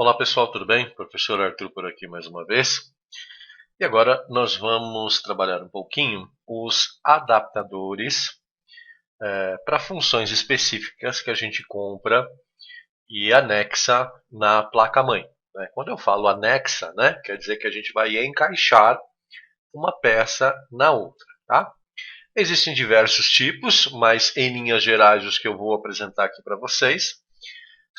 Olá pessoal, tudo bem? Professor Arthur por aqui mais uma vez. E agora nós vamos trabalhar um pouquinho os adaptadores para funções específicas que a gente compra e anexa na placa-mãe. Quando eu falo anexa, quer dizer que a gente vai encaixar uma peça na outra. Tá? Existem diversos tipos, mas em linhas gerais os que eu vou apresentar aqui para vocês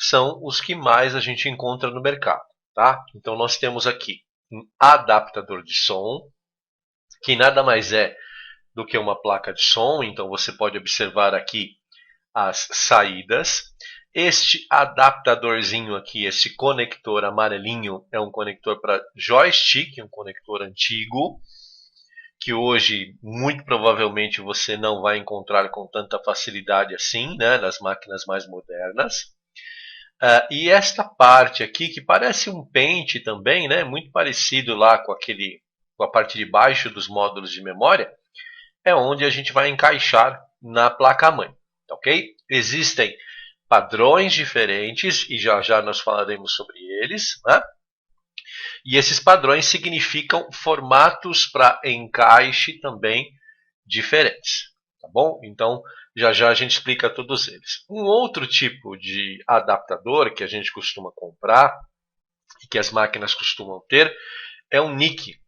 são os que mais a gente encontra no mercado. Tá? Então nós temos aqui um adaptador de som, que nada mais é do que uma placa de som. Então você pode observar aqui as saídas. Este adaptadorzinho aqui, esse conector amarelinho, é um conector para joystick, um conector antigo, que hoje muito provavelmente você não vai encontrar com tanta facilidade assim, nas máquinas mais modernas. E esta parte aqui, que parece um pente também, muito parecido lá com a parte de baixo dos módulos de memória, é onde a gente vai encaixar na placa-mãe, ok? Existem padrões diferentes e já já nós falaremos sobre eles, E esses padrões significam formatos para encaixe também diferentes, tá bom? Então, já já a gente explica todos eles. Um outro tipo de adaptador que a gente costuma comprar e que as máquinas costumam ter é um NIC,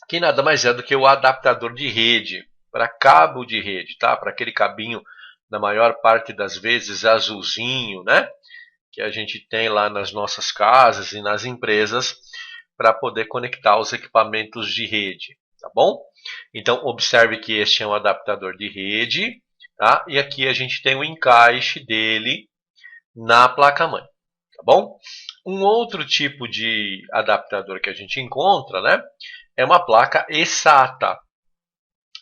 que nada mais é do que o adaptador de rede, para cabo de rede, tá? Para aquele cabinho, na maior parte das vezes, azulzinho, que a gente tem lá nas nossas casas e nas empresas para poder conectar os equipamentos de rede, tá bom? Então, observe que este é um adaptador de rede, tá? E aqui a gente tem o encaixe dele na placa-mãe, tá bom? Um outro tipo de adaptador que a gente encontra, é uma placa eSATA,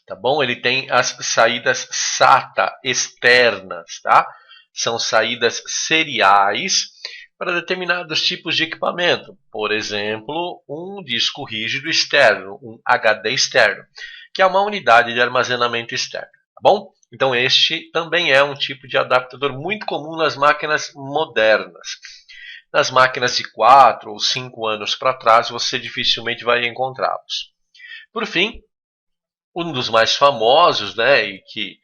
tá bom? Ele tem as saídas SATA externas, tá? São saídas seriais para determinados tipos de equipamento. Por exemplo, um disco rígido externo, um HD externo, que é uma unidade de armazenamento externo, tá bom? Então este também é um tipo de adaptador muito comum nas máquinas modernas. Nas máquinas de 4 ou 5 anos para trás, você dificilmente vai encontrá-los. Por fim, um dos mais famosos, e que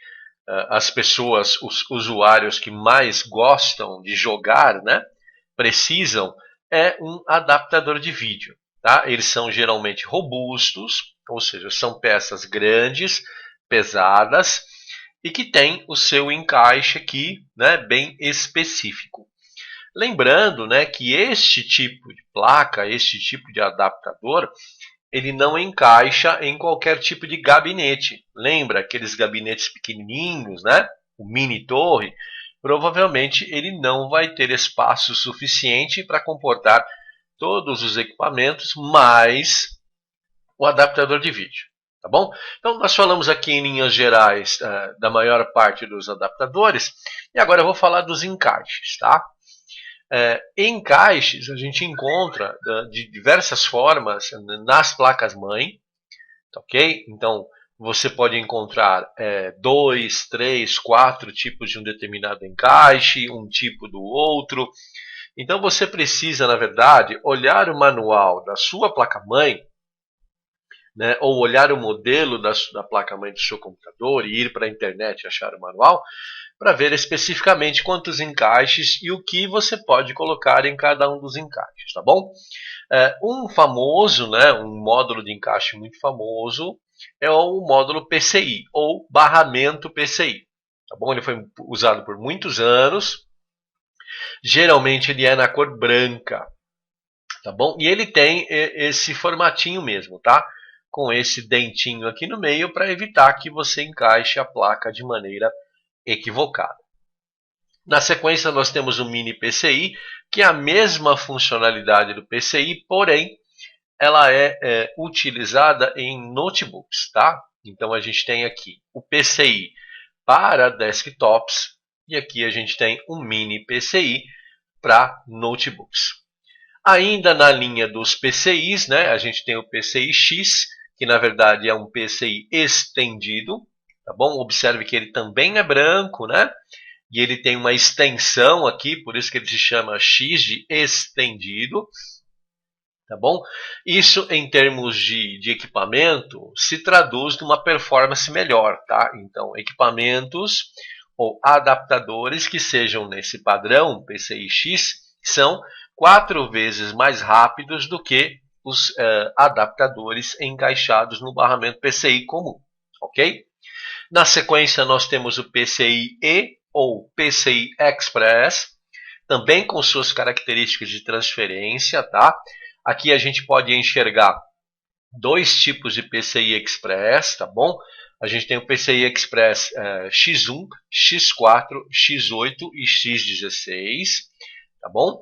as pessoas, os usuários que mais gostam de jogar, precisam, é um adaptador de vídeo. Tá? Eles são geralmente robustos, ou seja, são peças grandes, pesadas, e que têm o seu encaixe aqui, bem específico. Lembrando, que este tipo de placa, este tipo de adaptador, ele não encaixa em qualquer tipo de gabinete. Lembra aqueles gabinetes pequenininhos, o mini torre? Provavelmente ele não vai ter espaço suficiente para comportar todos os equipamentos, mais o adaptador de vídeo. Tá bom? Então nós falamos aqui em linhas gerais da maior parte dos adaptadores, e agora eu vou falar dos encaixes, tá? Encaixes a gente encontra de diversas formas nas placas-mãe, ok? Então você pode encontrar 2, 3, 4 tipos de um determinado encaixe, um tipo do outro. Então você precisa, na verdade, olhar o manual da sua placa-mãe, ou olhar o modelo da placa-mãe do seu computador e ir para a internet e achar o manual, para ver especificamente quantos encaixes e o que você pode colocar em cada um dos encaixes, tá bom? Um famoso, um módulo de encaixe muito famoso é o módulo PCI, ou barramento PCI, tá bom? Ele foi usado por muitos anos, geralmente ele é na cor branca, tá bom? E ele tem esse formatinho mesmo, tá? Com esse dentinho aqui no meio para evitar que você encaixe a placa de maneira equivocada. Na sequência nós temos o mini PCI, que é a mesma funcionalidade do PCI, porém ela é utilizada em notebooks, tá? Então a gente tem aqui o PCI para desktops e aqui a gente tem um mini PCI para notebooks. Ainda na linha dos PCIs, a gente tem o PCI-X, que na verdade é um PCI estendido, tá bom? Observe que ele também é branco, e ele tem uma extensão aqui, por isso que ele se chama X de estendido. Tá bom? Isso, em termos de equipamento, se traduz numa performance melhor, tá? Então, equipamentos ou adaptadores que sejam nesse padrão PCI-X são 4 vezes mais rápidos do que os adaptadores encaixados no barramento PCI comum, ok? Na sequência, nós temos o PCI-E ou PCI Express, também com suas características de transferência, tá? Aqui a gente pode enxergar 2 tipos de PCI Express, tá bom? A gente tem o PCI Express X1, X4, X8 e X16, tá bom?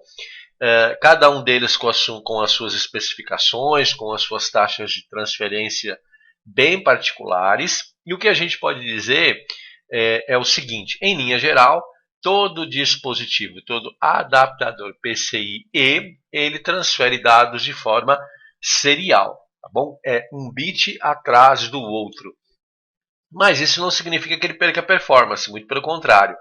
Cada um deles com as suas especificações, com as suas taxas de transferência bem particulares. E o que a gente pode dizer é o seguinte, em linha geral, todo dispositivo, todo adaptador PCI-E, ele transfere dados de forma serial, tá bom? É um bit atrás do outro. Mas isso não significa que ele perca performance, muito pelo contrário.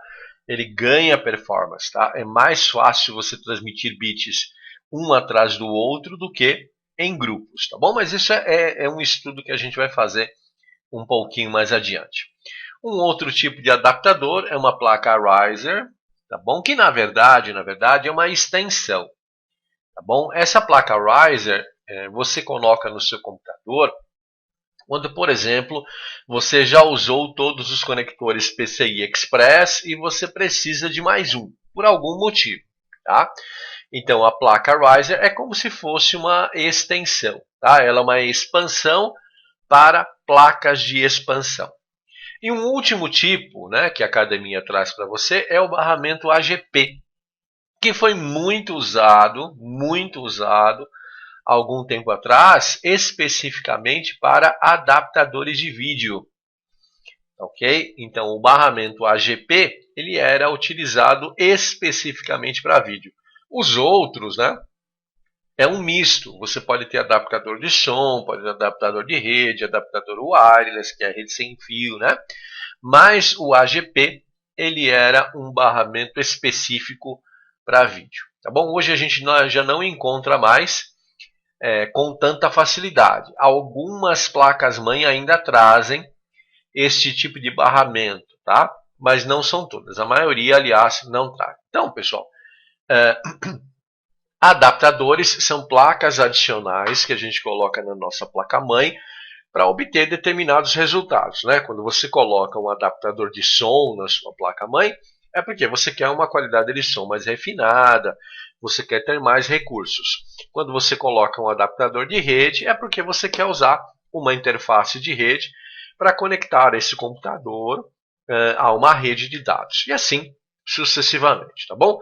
Ele ganha performance, tá? É mais fácil você transmitir bits um atrás do outro do que em grupos, tá bom? Mas isso é um estudo que a gente vai fazer um pouquinho mais adiante. Um outro tipo de adaptador é uma placa riser, tá bom? Que na verdade é uma extensão, tá bom? Essa placa riser você coloca no seu computador quando, por exemplo, você já usou todos os conectores PCI Express e você precisa de mais um, por algum motivo, tá? Então a placa riser é como se fosse uma extensão, tá? Ela é uma expansão para placas de expansão. E um último tipo, né, que a academia traz para você é o barramento AGP, que foi muito usado algum tempo atrás, especificamente para adaptadores de vídeo. Ok? Então, o barramento AGP ele era utilizado especificamente para vídeo. Os outros, né, é um misto. Você pode ter adaptador de som, pode ter adaptador de rede, adaptador wireless, que é a rede sem fio, né? Mas o AGP ele era um barramento específico para vídeo. Tá bom? Hoje a gente já não encontra mais com tanta facilidade. Algumas placas-mãe ainda trazem este tipo de barramento, tá? Mas não são todas. A maioria, aliás, não traz. Então, pessoal, adaptadores são placas adicionais que a gente coloca na nossa placa-mãe para obter determinados resultados, né? Quando você coloca um adaptador de som na sua placa-mãe, é porque você quer uma qualidade de som mais refinada, você quer ter mais recursos. Quando você coloca um adaptador de rede, é porque você quer usar uma interface de rede para conectar esse computador a uma rede de dados. E assim sucessivamente, tá bom?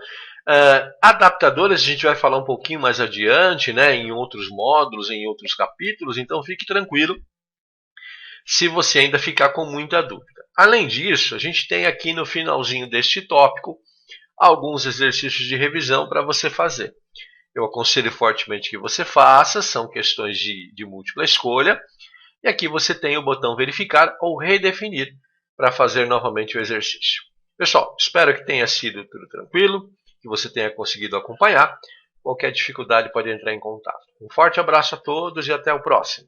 Adaptadores a gente vai falar um pouquinho mais adiante, né, em outros módulos, em outros capítulos, então fique tranquilo se você ainda ficar com muita dúvida. Além disso, a gente tem aqui no finalzinho deste tópico alguns exercícios de revisão para você fazer. Eu aconselho fortemente que você faça, são questões de múltipla escolha, e aqui você tem o botão verificar ou redefinir para fazer novamente o exercício. Pessoal, espero que tenha sido tudo tranquilo, que você tenha conseguido acompanhar. Qualquer dificuldade pode entrar em contato. Um forte abraço a todos e até o próximo.